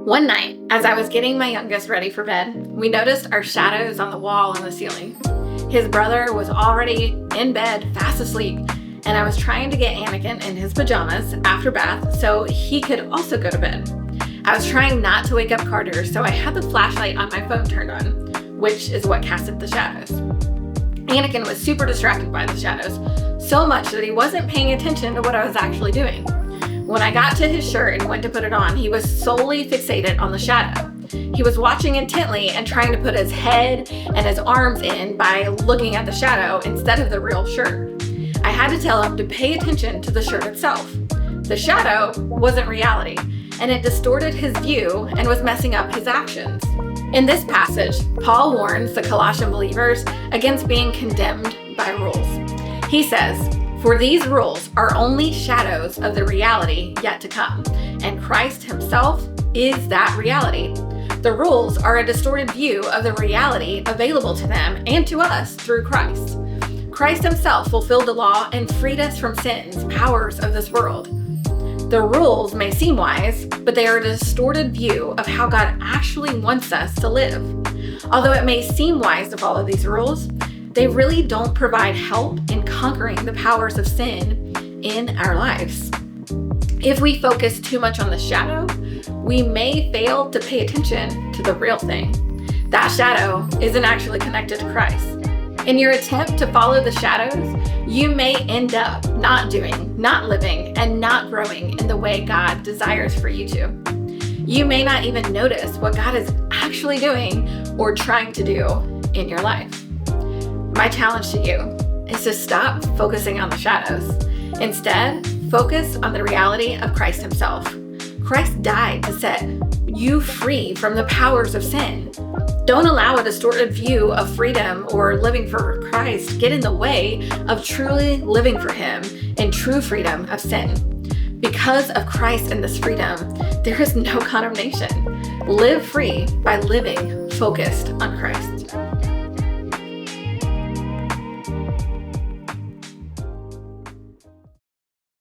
One night, as I was getting my youngest ready for bed, we noticed our shadows on the wall and the ceiling. His brother was already in bed, fast asleep, and I was trying to get Anakin in his pajamas after bath so he could also go to bed. I was trying not to wake up Carter, so I had the flashlight on my phone turned on, which is what casted the shadows. Anakin was super distracted by the shadows, so much that he wasn't paying attention to what I was actually doing. When I got to his shirt and went to put it on, he was solely fixated on the shadow. He was watching intently and trying to put his head and his arms in by looking at the shadow instead of the real shirt. I had to tell him to pay attention to the shirt itself. The shadow wasn't reality, and it distorted his view and was messing up his actions. In this passage, Paul warns the Colossian believers against being condemned by rules. He says, "For these rules are only shadows of the reality yet to come, and Christ himself is that reality." The rules are a distorted view of the reality available to them and to us through Christ. Christ himself fulfilled the law and freed us from sin's powers of this world. The rules may seem wise, but they are a distorted view of how God actually wants us to live. Although it may seem wise to follow these rules, they really don't provide help in conquering the powers of sin in our lives. If we focus too much on the shadow, we may fail to pay attention to the real thing. That shadow isn't actually connected to Christ. In your attempt to follow the shadows, you may end up not doing, not living, and not growing in the way God desires for you to. You may not even notice what God is actually doing or trying to do in your life. My challenge to you is to stop focusing on the shadows. Instead, focus on the reality of Christ himself. Christ died to set you free from the powers of sin. Don't allow a distorted view of freedom or living for Christ get in the way of truly living for him in true freedom of sin. Because of Christ and this freedom, there is no condemnation. Live free by living focused on Christ.